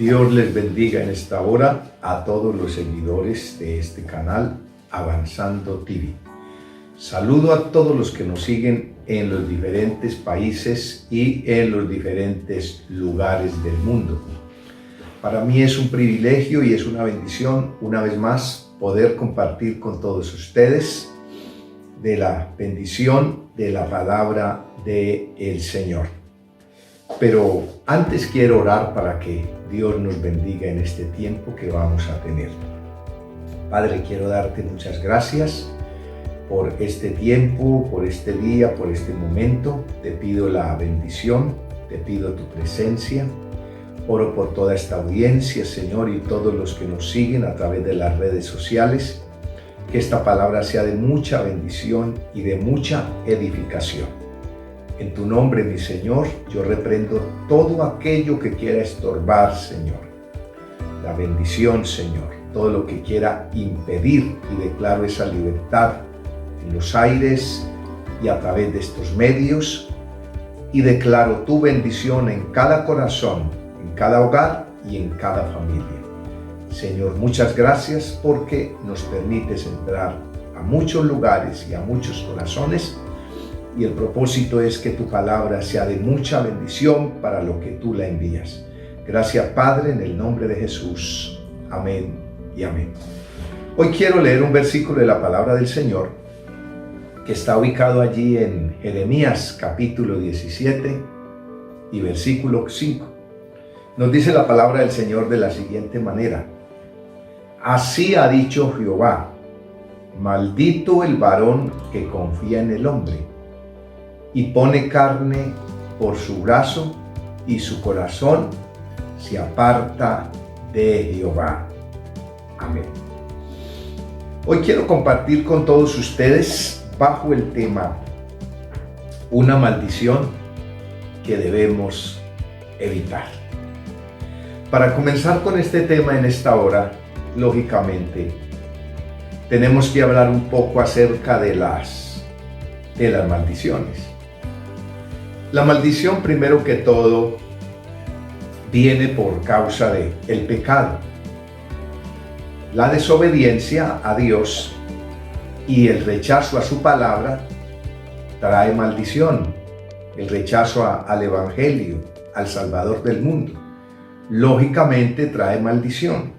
Dios les bendiga en esta hora a todos los seguidores de este canal Avanzando TV. Saludo a todos los que nos siguen en los diferentes países y en los diferentes lugares del mundo. Para mí es un privilegio y es una bendición, una vez más, poder compartir con todos ustedes de la bendición de la palabra del Señor. Pero antes quiero orar para que Dios nos bendiga en este tiempo que vamos a tener. Padre, quiero darte muchas gracias por este tiempo, por este día, por este momento. Te pido la bendición, te pido tu presencia. Oro por toda esta audiencia, Señor, y todos los que nos siguen a través de las redes sociales. Que esta palabra sea de mucha bendición y de mucha edificación. En tu nombre, mi Señor, yo reprendo todo aquello que quiera estorbar, Señor. La bendición, Señor, todo lo que quiera impedir, y declaro esa libertad en los aires y a través de estos medios, y declaro tu bendición en cada corazón, en cada hogar y en cada familia. Señor, muchas gracias porque nos permites entrar a muchos lugares y a muchos corazones, y el propósito es que tu palabra sea de mucha bendición para lo que tú la envías. Gracias, Padre, en el nombre de Jesús. Amén y amén. Hoy quiero leer un versículo de la palabra del Señor que está ubicado allí en Jeremías capítulo 17 y versículo 5. Nos dice la palabra del Señor de la siguiente manera: así ha dicho Jehová, maldito el varón que confía en el hombre y pone carne por su brazo, y su corazón se aparta de Jehová. Amén. Hoy quiero compartir con todos ustedes bajo el tema una maldición que debemos evitar. Para comenzar con este tema en esta hora, lógicamente, tenemos que hablar un poco acerca de las maldiciones. La maldición, primero que todo, viene por causa del pecado. La desobediencia a Dios y el rechazo a su palabra trae maldición. El rechazo al Evangelio, al Salvador del mundo, lógicamente trae maldición.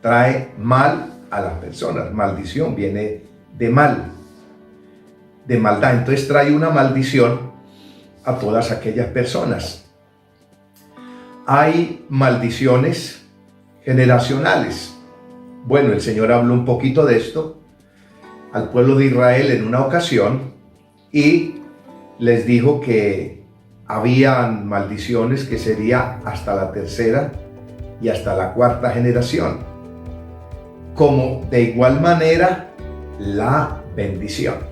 Trae mal a las personas. Maldición viene de mal, de maldad. Entonces trae una maldición a todas aquellas personas. Hay maldiciones generacionales. Bueno, el Señor habló un poquito de esto al pueblo de Israel en una ocasión y les dijo que habían maldiciones que sería hasta la tercera y hasta la cuarta generación, como de igual manera la bendición.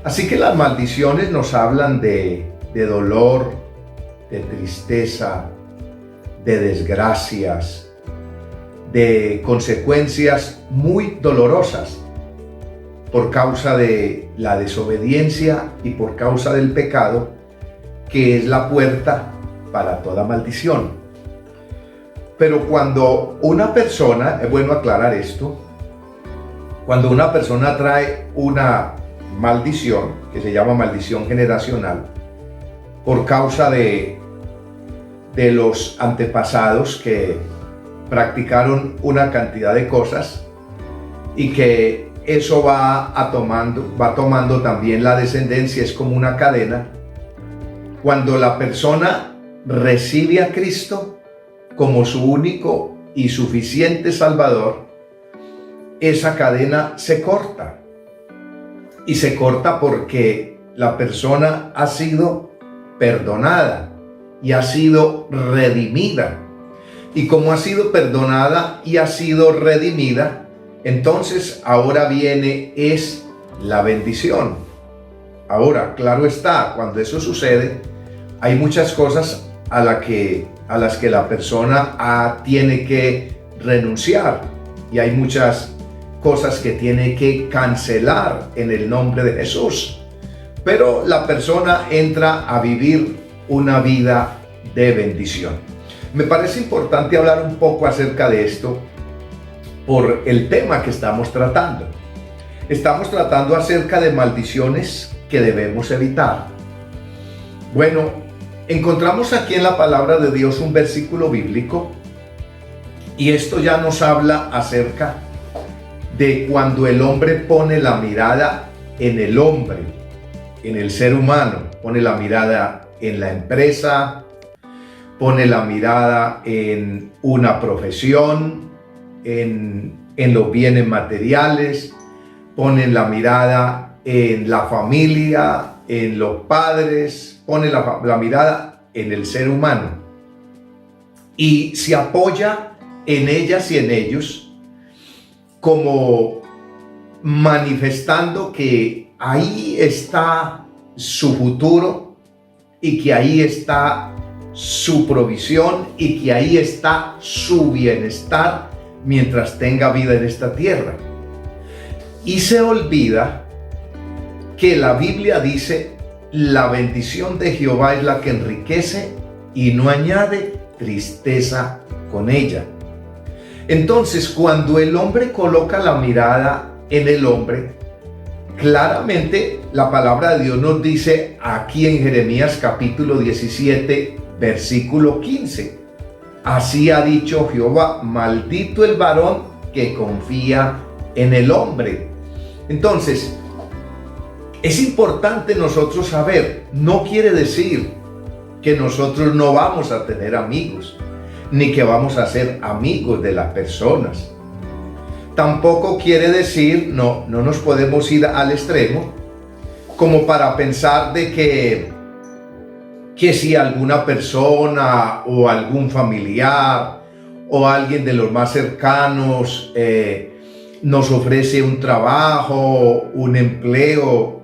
Así que las maldiciones nos hablan de dolor, de tristeza, de desgracias, de consecuencias muy dolorosas por causa de la desobediencia y por causa del pecado, que es la puerta para toda maldición. Pero cuando una persona, es bueno aclarar esto, cuando una persona trae una maldición, que se llama maldición generacional, por causa de los antepasados que practicaron una cantidad de cosas, y que eso va tomando también la descendencia, es como una cadena. Cuando la persona recibe a Cristo como su único y suficiente Salvador, esa cadena se corta. Y se corta porque la persona ha sido perdonada y ha sido redimida. Y como ha sido perdonada y ha sido redimida, entonces ahora viene es la bendición. Ahora, claro está, cuando eso sucede, hay muchas cosas a las que la persona tiene que renunciar, y hay muchas cosas que tiene que cancelar en el nombre de Jesús. Pero la persona entra a vivir una vida de bendición. Me parece importante hablar un poco acerca de esto por el tema que estamos tratando. Estamos tratando acerca de maldiciones que debemos evitar. Bueno, encontramos aquí en la palabra de Dios un versículo bíblico y esto ya nos habla acerca de cuando el hombre pone la mirada en el hombre, en el ser humano, pone la mirada en la empresa, pone la mirada en una profesión, en los bienes materiales, pone la mirada en la familia, en los padres, pone la mirada en el ser humano y se apoya en ellas y en ellos como manifestando que ahí está su futuro y que ahí está su provisión y que ahí está su bienestar mientras tenga vida en esta tierra. Y se olvida que la Biblia dice: la bendición de Jehová es la que enriquece y no añade tristeza con ella. Entonces, cuando el hombre coloca la mirada en el hombre, claramente la palabra de Dios nos dice aquí en Jeremías capítulo 17, versículo 15: así ha dicho Jehová, maldito el varón que confía en el hombre. Entonces, es importante nosotros saber, no quiere decir que nosotros no vamos a tener amigos, ni que vamos a ser amigos de las personas. Tampoco quiere decir, no nos podemos ir al extremo, como para pensar de que si alguna persona o algún familiar o alguien de los más cercanos nos ofrece un trabajo, un empleo,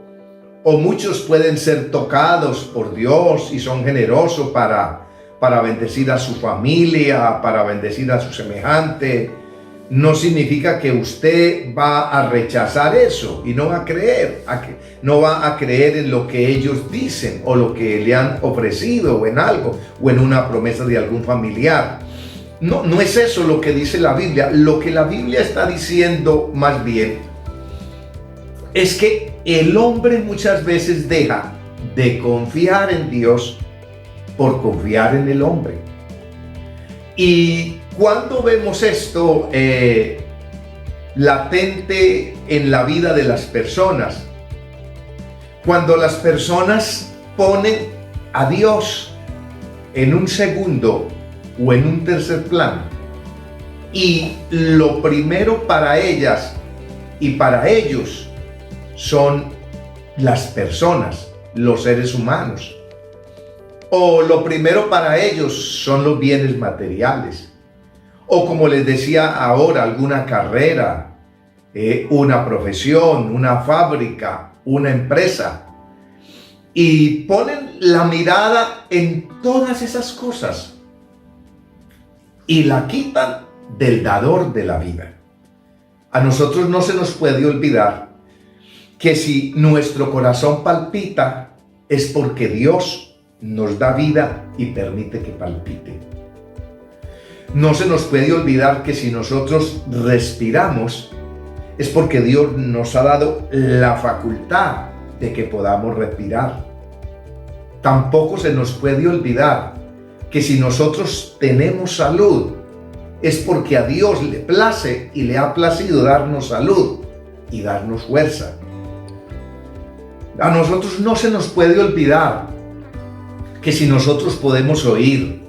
o muchos pueden ser tocados por Dios y son generosos para bendecir a su familia, para bendecir a su semejante, no significa que usted va a rechazar eso y no va a creer, no va a creer en lo que ellos dicen o lo que le han ofrecido o en algo o en una promesa de algún familiar. No es eso lo que dice la Biblia. Lo que la Biblia está diciendo más bien es que el hombre muchas veces deja de confiar en Dios por confiar en el hombre. Y cuando vemos esto latente en la vida de las personas, cuando las personas ponen a Dios en un segundo o en un tercer plano, y lo primero para ellas y para ellos son las personas, los seres humanos, o lo primero para ellos son los bienes materiales, o como les decía ahora, alguna carrera, una profesión, una fábrica, una empresa, y ponen la mirada en todas esas cosas y la quitan del dador de la vida. A nosotros no se nos puede olvidar que si nuestro corazón palpita es porque Dios nos da vida y permite que palpite. No se nos puede olvidar que si nosotros respiramos es porque Dios nos ha dado la facultad de que podamos respirar. Tampoco se nos puede olvidar que si nosotros tenemos salud es porque a Dios le place y le ha placido darnos salud y darnos fuerza. A nosotros no se nos puede olvidar que si nosotros podemos oír,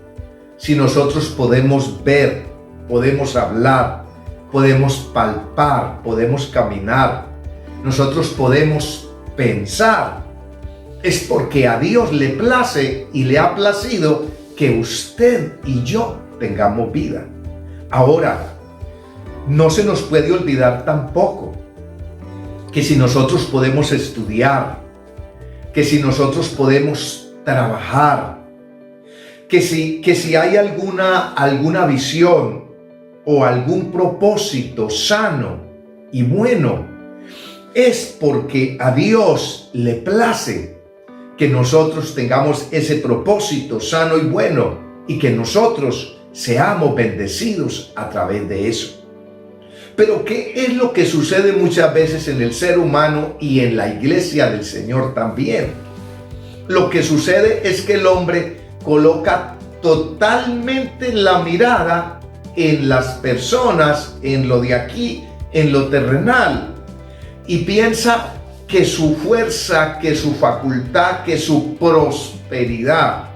si nosotros podemos ver, podemos hablar, podemos palpar, podemos caminar, nosotros podemos pensar, es porque a Dios le place y le ha placido que usted y yo tengamos vida. Ahora, no se nos puede olvidar tampoco que si nosotros podemos estudiar, que si nosotros podemos trabajar, que si hay alguna visión o algún propósito sano y bueno, es porque a Dios le place que nosotros tengamos ese propósito sano y bueno y que nosotros seamos bendecidos a través de eso. Pero ¿qué es lo que sucede muchas veces en el ser humano y en la iglesia del Señor también? Lo que sucede es que el hombre coloca totalmente la mirada en las personas, en lo de aquí, en lo terrenal, y piensa que su fuerza, que su facultad, que su prosperidad,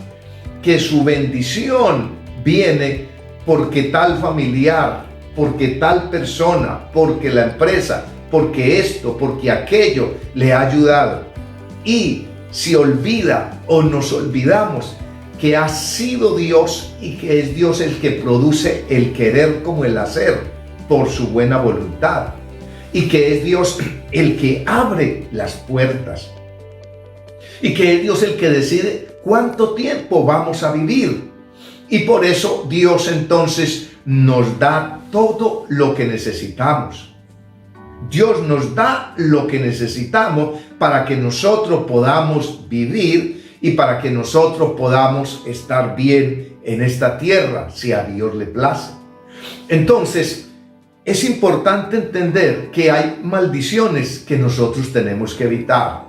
que su bendición viene porque tal familiar, porque tal persona, porque la empresa, porque esto, porque aquello le ha ayudado. Y se olvida o nos olvidamos que ha sido Dios y que es Dios el que produce el querer como el hacer por su buena voluntad. Y que es Dios el que abre las puertas. Y que es Dios el que decide cuánto tiempo vamos a vivir. Y por eso Dios entonces nos da todo lo que necesitamos. Dios nos da lo que necesitamos para que nosotros podamos vivir y para que nosotros podamos estar bien en esta tierra, si a Dios le place. Entonces, es importante entender que hay maldiciones que nosotros tenemos que evitar.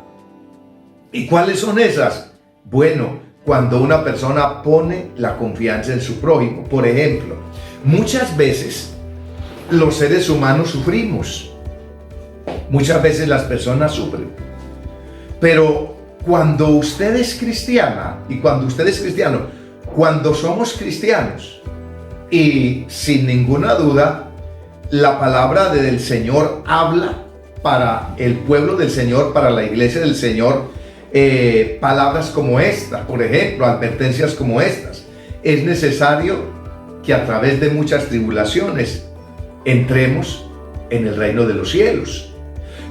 ¿Y cuáles son esas? Bueno, cuando una persona pone la confianza en su prójimo. Por ejemplo, muchas veces los seres humanos sufrimos. Muchas veces las personas sufren. Pero cuando usted es cristiana y cuando usted es cristiano, cuando somos cristianos, y sin ninguna duda, la palabra del Señor habla para el pueblo del Señor, para la iglesia del Señor, palabras como esta, por ejemplo, advertencias como estas. Es necesario que a través de muchas tribulaciones entremos en el reino de los cielos.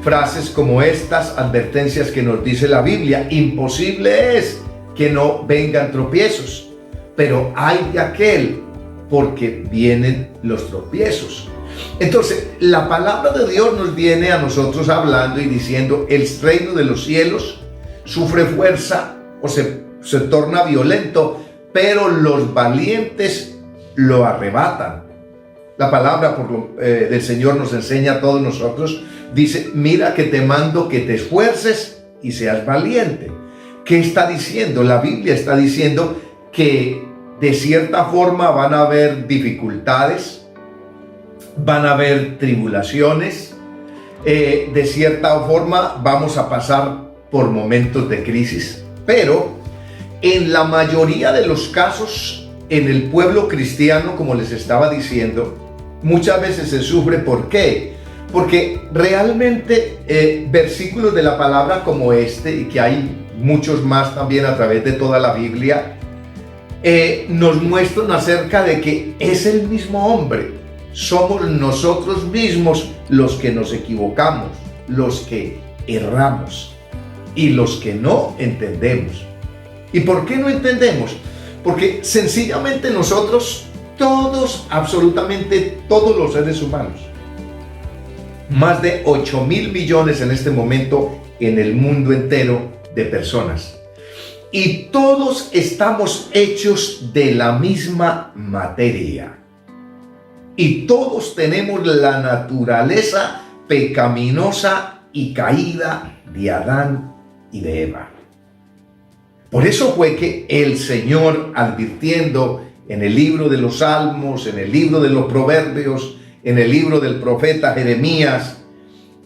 Frases como estas, advertencias que nos dice la Biblia: imposible es que no vengan tropiezos, pero hay de aquel porque vienen los tropiezos. Entonces, la palabra de Dios nos viene a nosotros hablando y diciendo: el reino de los cielos sufre fuerza o se torna violento, pero los valientes lo arrebatan. La palabra del Señor nos enseña a todos nosotros, dice: mira que te mando que te esfuerces y seas valiente. ¿Qué está diciendo? La Biblia está diciendo que de cierta forma van a haber dificultades, van a haber tribulaciones, de cierta forma vamos a pasar por momentos de crisis, pero en la mayoría de los casos, en el pueblo cristiano, como les estaba diciendo, muchas veces se sufre. ¿Por qué? Porque realmente versículos de la palabra como este, y que hay muchos más también a través de toda la Biblia, nos muestran acerca de que es el mismo hombre. Somos nosotros mismos los que nos equivocamos, los que erramos y los que no entendemos. ¿Y por qué no entendemos? Porque sencillamente nosotros, todos, absolutamente todos los seres humanos, más de 8.000 millones en este momento en el mundo entero de personas, y todos estamos hechos de la misma materia. Y todos tenemos la naturaleza pecaminosa y caída de Adán y de Eva. Por eso fue que el Señor, advirtiendo en el libro de los Salmos, en el libro de los Proverbios, en el libro del profeta Jeremías,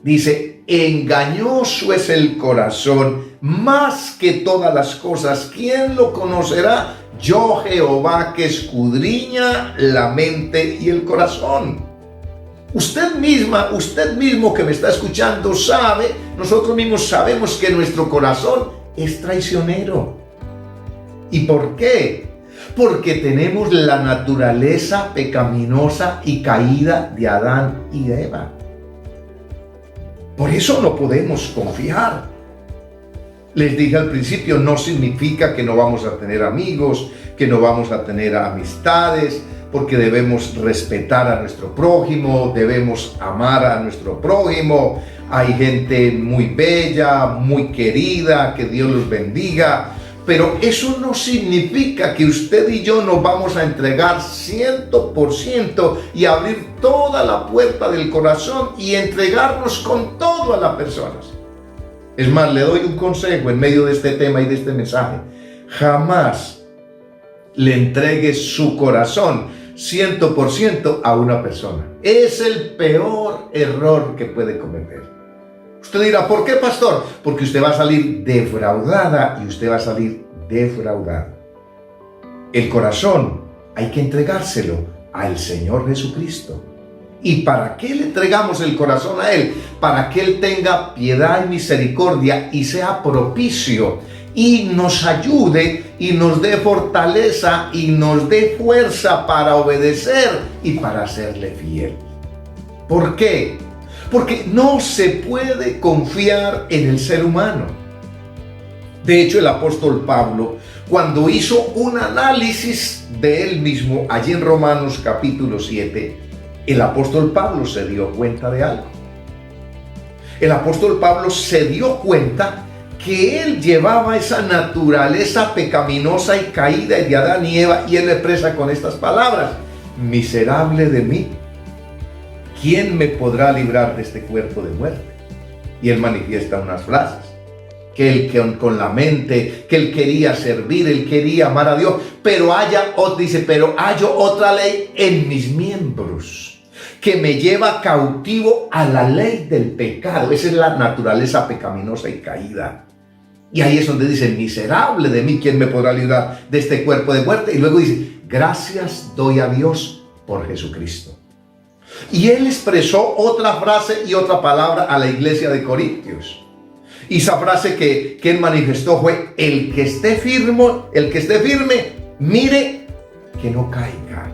dice: engañoso es el corazón más que todas las cosas. ¿Quién lo conocerá? Yo, Jehová, que escudriña la mente y el corazón. Usted misma, usted mismo que me está escuchando sabe, nosotros mismos sabemos que nuestro corazón es traicionero. ¿Y por qué? Porque tenemos la naturaleza pecaminosa y caída de Adán y de Eva. Por eso no podemos confiar. Les dije al principio, no significa que no vamos a tener amigos, que no vamos a tener amistades, porque debemos respetar a nuestro prójimo, debemos amar a nuestro prójimo. Hay gente muy bella, muy querida, que Dios los bendiga, Pero eso no significa que usted y yo nos vamos a entregar 100% y abrir toda la puerta del corazón y entregarnos con todo a las personas. Es más, le doy un consejo en medio de este tema y de este mensaje. Jamás le entregue su corazón 100% a una persona. Es el peor error que puede cometer. Usted dirá, ¿por qué, pastor? Porque usted va a salir defraudada y usted va a salir defraudado. El corazón hay que entregárselo al Señor Jesucristo. ¿Y para qué le entregamos el corazón a Él? Para que Él tenga piedad y misericordia y sea propicio y nos ayude y nos dé fortaleza y nos dé fuerza para obedecer y para serle fiel. ¿Por qué? Porque no se puede confiar en el ser humano. De hecho, el apóstol Pablo, cuando hizo un análisis de él mismo, allí en Romanos capítulo 7, el apóstol Pablo se dio cuenta de algo. El apóstol Pablo se dio cuenta que él llevaba esa naturaleza pecaminosa y caída de Adán y Eva, y él le expresa con estas palabras: miserable de mí, ¿quién me podrá librar de este cuerpo de muerte? Y él manifiesta unas frases, que él con la mente, que él quería servir, él quería amar a Dios, pero hallo otra ley en mis miembros, que me lleva cautivo a la ley del pecado. Esa es la naturaleza pecaminosa y caída. Y ahí es donde dice, miserable de mí, ¿quién me podrá librar de este cuerpo de muerte? Y luego dice, gracias doy a Dios por Jesucristo. Y él expresó otra frase y otra palabra a la iglesia de Corintios. Y esa frase que él manifestó fue, el que esté firme, mire que no caiga.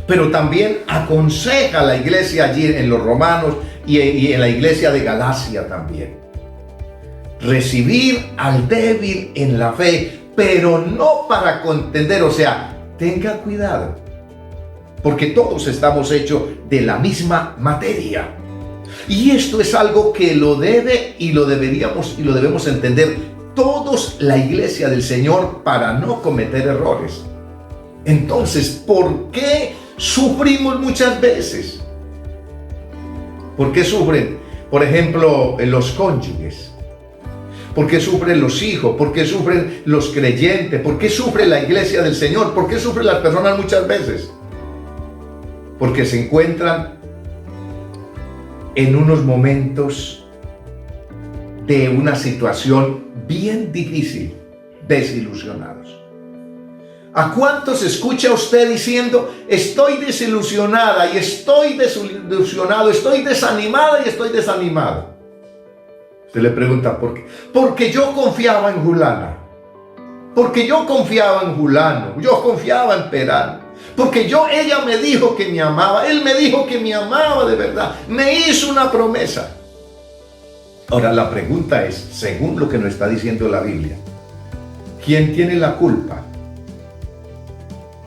Pero también aconseja a la iglesia allí en los Romanos y en la iglesia de Galacia también. Recibir al débil en la fe, pero no para contender, o sea, tenga cuidado, porque todos estamos hechos de la misma materia. Y esto es algo que lo debemos entender todos, la iglesia del Señor, para no cometer errores. Entonces, ¿por qué sufrimos muchas veces? ¿Por qué sufren, por ejemplo, los cónyuges? ¿Por qué sufren los hijos? ¿Por qué sufren los creyentes? ¿Por qué sufre la iglesia del Señor? ¿Por qué sufren las personas muchas veces? Porque se encuentran en unos momentos de una situación bien difícil, desilusionados. ¿A cuántos escucha usted diciendo, estoy desilusionada y estoy desilusionado, estoy desanimada y estoy desanimado? Usted le pregunta, ¿por qué? Porque yo confiaba en Julana, porque yo confiaba en Julano, yo confiaba en Perán, porque ella me dijo que me amaba, él me dijo que me amaba de verdad, me hizo una promesa. Ahora la pregunta es, según lo que nos está diciendo la Biblia, ¿quién tiene la culpa?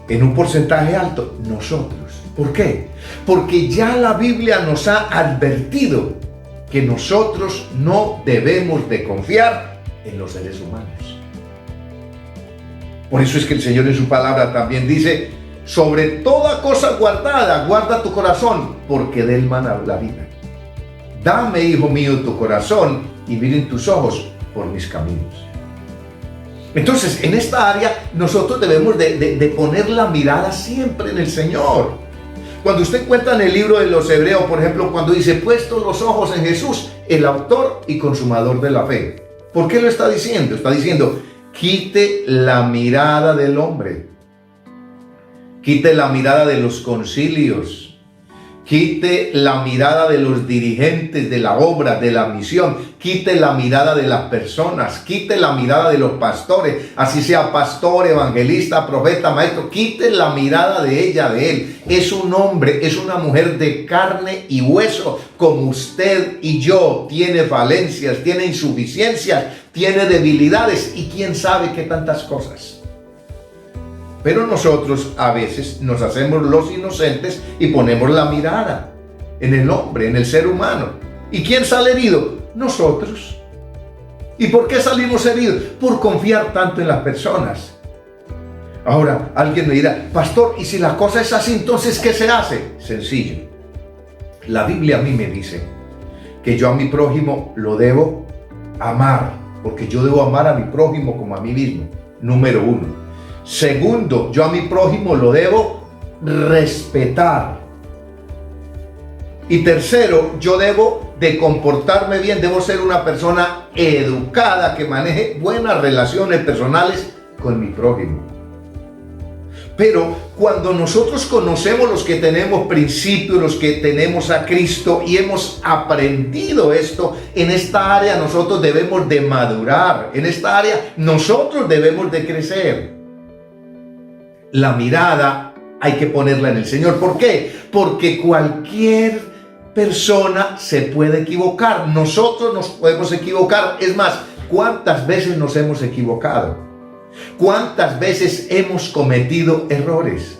En un porcentaje alto, nosotros. ¿Por qué? Porque ya la Biblia nos ha advertido que nosotros no debemos de confiar en los seres humanos. Por eso es que el Señor en su palabra también dice, sobre toda cosa guardada, guarda tu corazón, porque de él mana la vida. Dame, hijo mío, tu corazón y miren tus ojos por mis caminos. Entonces, en esta área, nosotros debemos de poner la mirada siempre en el Señor. Cuando usted cuenta en el libro de los Hebreos, por ejemplo, cuando dice, puesto los ojos en Jesús, el autor y consumador de la fe. ¿Por qué lo está diciendo? Está diciendo, quite la mirada del hombre. Quite la mirada de los concilios. Quite la mirada de los dirigentes de la obra, de la misión. Quite la mirada de las personas. Quite la mirada de los pastores. Así sea pastor, evangelista, profeta, maestro. Quite la mirada de ella, de él. Es un hombre, es una mujer de carne y hueso, como usted y yo. Tiene falencias, tiene insuficiencias, tiene debilidades y quién sabe qué tantas cosas. Pero nosotros a veces nos hacemos los inocentes y ponemos la mirada en el hombre, en el ser humano. ¿Y quién sale herido? Nosotros. ¿Y por qué salimos heridos? Por confiar tanto en las personas. Ahora, alguien me dirá, pastor, ¿y si la cosa es así, entonces qué se hace? Sencillo. La Biblia a mí me dice que yo a mi prójimo lo debo amar, porque yo debo amar a mi prójimo como a mí mismo, número 1. Segundo, yo a mi prójimo lo debo respetar. Y tercero, yo debo de comportarme bien, debo ser una persona educada que maneje buenas relaciones personales con mi prójimo. Pero cuando nosotros conocemos los que tenemos principios, los que tenemos a Cristo y hemos aprendido esto, en esta área nosotros debemos de madurar, en esta área nosotros debemos de crecer. La mirada hay que ponerla en el Señor. ¿Por qué? Porque cualquier persona se puede equivocar. Nosotros nos podemos equivocar. Es más, ¿cuántas veces nos hemos equivocado? ¿Cuántas veces hemos cometido errores?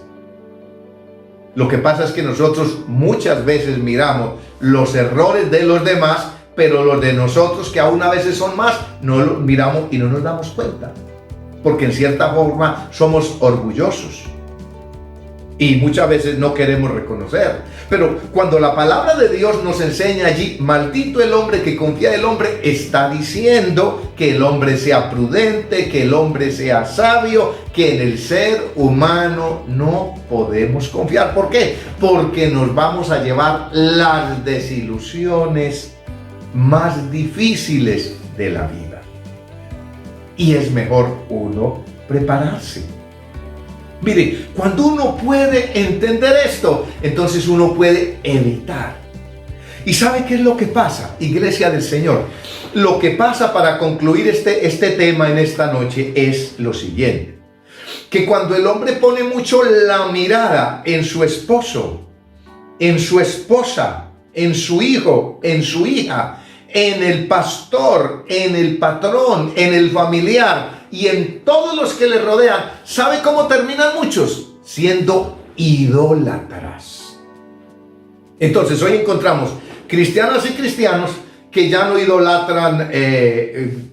Lo que pasa es que nosotros muchas veces miramos los errores de los demás, pero los de nosotros, que aún a veces son más, no los miramos y no nos damos cuenta. Porque en cierta forma somos orgullosos. Y muchas veces no queremos reconocer. Pero cuando la palabra de Dios nos enseña allí, maldito el hombre que confía en el hombre, está diciendo que el hombre sea prudente, que el hombre sea sabio, que en el ser humano no podemos confiar. ¿Por qué? Porque nos vamos a llevar las desilusiones más difíciles de la vida. Y es mejor uno prepararse. Mire, cuando uno puede entender esto, entonces uno puede evitar. ¿Y sabe qué es lo que pasa, Iglesia del Señor? Lo que pasa, para concluir este tema en esta noche, es lo siguiente. Que cuando el hombre pone mucho la mirada en su esposo, en su esposa, en su hijo, en su hija, en el pastor, en el patrón, en el familiar y en todos los que le rodean, ¿sabe cómo terminan muchos? Siendo idólatras. Entonces hoy encontramos cristianas y cristianos que ya no idolatran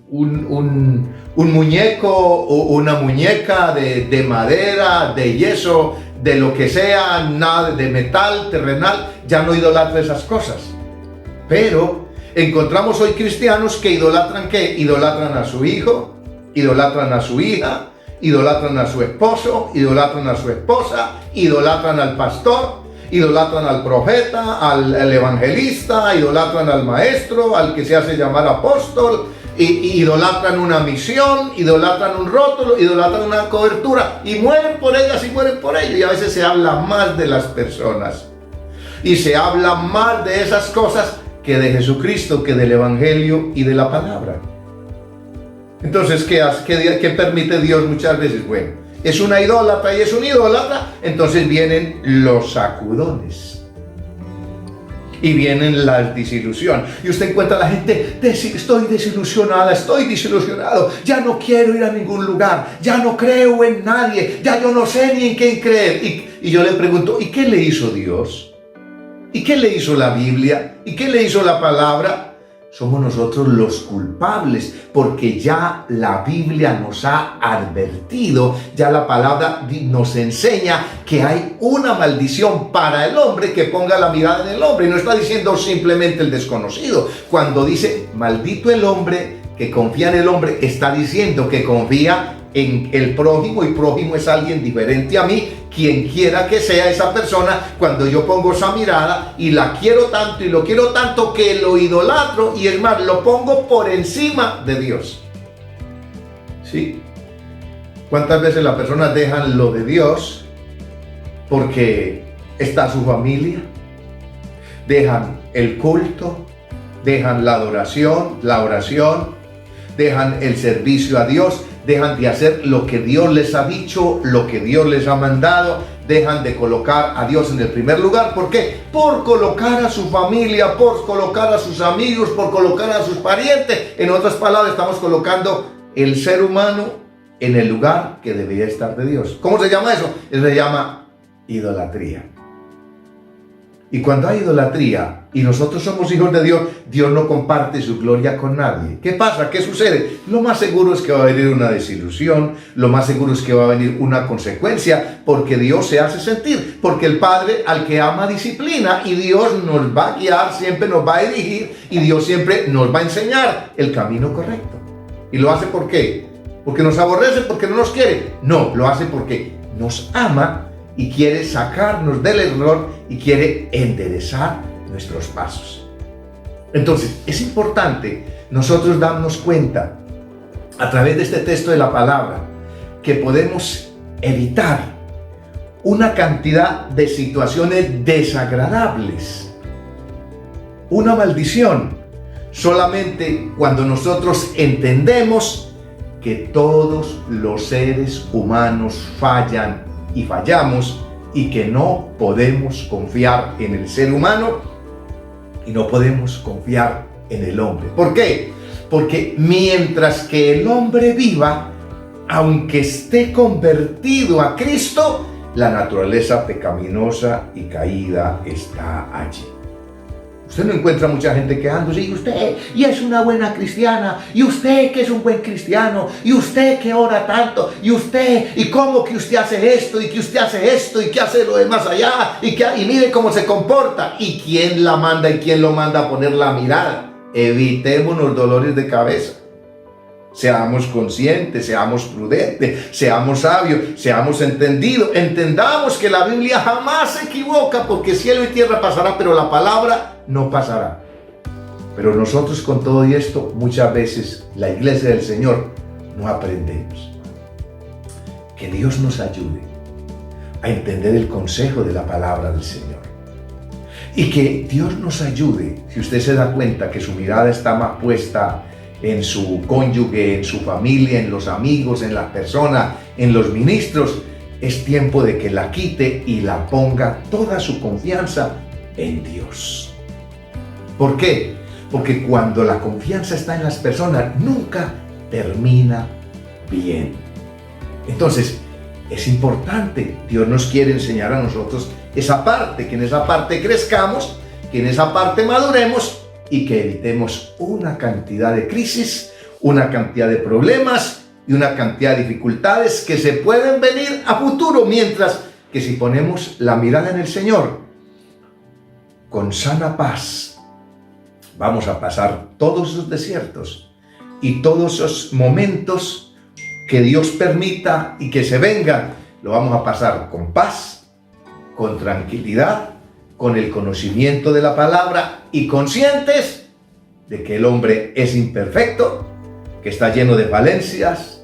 un muñeco o una muñeca de madera, de yeso, de lo que sea, nada de metal, terrenal, ya no idolatran esas cosas. Pero encontramos hoy cristianos que idolatran ¿qué? Idolatran a su hijo, idolatran a su hija, idolatran a su esposo, idolatran a su esposa, idolatran al pastor, idolatran al profeta, al evangelista, idolatran al maestro, al que se hace llamar apóstol, idolatran una misión, idolatran un rótulo, idolatran una cobertura y mueren por ellas y mueren por ello. Y a veces se habla más de las personas y se habla más de esas cosas que de Jesucristo, que del evangelio y de la palabra. Entonces, ¿qué permite Dios muchas veces? Bueno, es una idólatra y es un idólatra, entonces vienen los sacudones y vienen las desilusiones. Y usted encuentra a la gente, estoy desilusionada, estoy desilusionado, ya no quiero ir a ningún lugar, ya no creo en nadie, ya yo no sé ni en quién creer. Y yo le pregunto, ¿y qué le hizo Dios? ¿Y qué le hizo la Biblia? ¿Y qué le hizo la palabra? Somos nosotros los culpables, porque ya la Biblia nos ha advertido, ya la palabra nos enseña que hay una maldición para el hombre que ponga la mirada en el hombre. Y no está diciendo simplemente el desconocido. Cuando dice maldito el hombre que confía en el hombre, está diciendo que confía en el prójimo, y prójimo es alguien diferente a mí, quien quiera que sea esa persona. Cuando yo pongo esa mirada y la quiero tanto y lo quiero tanto que lo idolatro, y es más, lo pongo por encima de Dios. ¿Sí? ¿Cuántas veces las personas dejan lo de Dios porque está su familia? Dejan el culto, dejan la adoración, la oración, dejan el servicio a Dios, dejan de hacer lo que Dios les ha dicho, lo que Dios les ha mandado, dejan de colocar a Dios en el primer lugar. ¿Por qué? Por colocar a su familia, por colocar a sus amigos, por colocar a sus parientes. En otras palabras, estamos colocando el ser humano en el lugar que debería estar de Dios. ¿Cómo se llama eso? Eso se llama idolatría. Y cuando hay idolatría y nosotros somos hijos de Dios, Dios no comparte su gloria con nadie. ¿Qué pasa? ¿Qué sucede? Lo más seguro es que va a venir una desilusión, lo más seguro es que va a venir una consecuencia, porque Dios se hace sentir, porque el Padre al que ama disciplina, y Dios nos va a guiar, siempre nos va a dirigir, y Dios siempre nos va a enseñar el camino correcto. ¿Y lo hace por qué? ¿Porque nos aborrece? ¿Porque no nos quiere? No, lo hace porque nos ama y quiere sacarnos del error y quiere enderezar nuestros pasos. Entonces, es importante nosotros darnos cuenta a través de este texto de la palabra que podemos evitar una cantidad de situaciones desagradables, una maldición, solamente cuando nosotros entendemos que todos los seres humanos fallan y fallamos, y que no podemos confiar en el ser humano y no podemos confiar en el hombre. ¿Por qué? Porque mientras que el hombre viva, aunque esté convertido a Cristo, la naturaleza pecaminosa y caída está allí. Usted no encuentra mucha gente quejándose, y usted, y es una buena cristiana, y usted que es un buen cristiano, y usted que ora tanto, y usted, y cómo que usted hace esto, y que usted hace esto, y que hace lo demás allá, y mire cómo se comporta. ¿Y quién la manda y quién lo manda a poner la mirada? Evitémonos dolores de cabeza. Seamos conscientes, seamos prudentes, seamos sabios, seamos entendidos. Entendamos que la Biblia jamás se equivoca, porque cielo y tierra pasará, pero la palabra no pasará. Pero nosotros con todo y esto, muchas veces la iglesia del Señor no aprendemos. Que Dios nos ayude a entender el consejo de la palabra del Señor. Y que Dios nos ayude, si usted se da cuenta que su mirada está más puesta en su cónyuge, en su familia, en los amigos, en la persona, en los ministros, es tiempo de que la quite y la ponga toda su confianza en Dios. ¿Por qué? Porque cuando la confianza está en las personas, nunca termina bien. Entonces, es importante. Dios nos quiere enseñar a nosotros esa parte, que en esa parte crezcamos, que en esa parte maduremos, y que evitemos una cantidad de crisis, una cantidad de problemas y una cantidad de dificultades que se pueden venir a futuro, mientras que si ponemos la mirada en el Señor, con sana paz, vamos a pasar todos esos desiertos y todos esos momentos que Dios permita y que se vengan, lo vamos a pasar con paz, con tranquilidad, con el conocimiento de la palabra y conscientes de que el hombre es imperfecto, que está lleno de falencias,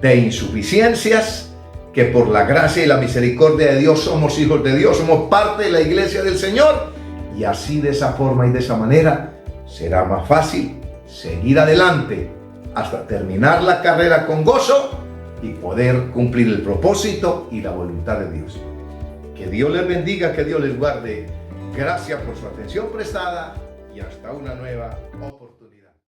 de insuficiencias, que por la gracia y la misericordia de Dios somos hijos de Dios, somos parte de la iglesia del Señor, y así de esa forma y de esa manera será más fácil seguir adelante hasta terminar la carrera con gozo y poder cumplir el propósito y la voluntad de Dios. Que Dios les bendiga, que Dios les guarde. Gracias por su atención prestada y hasta una nueva oportunidad.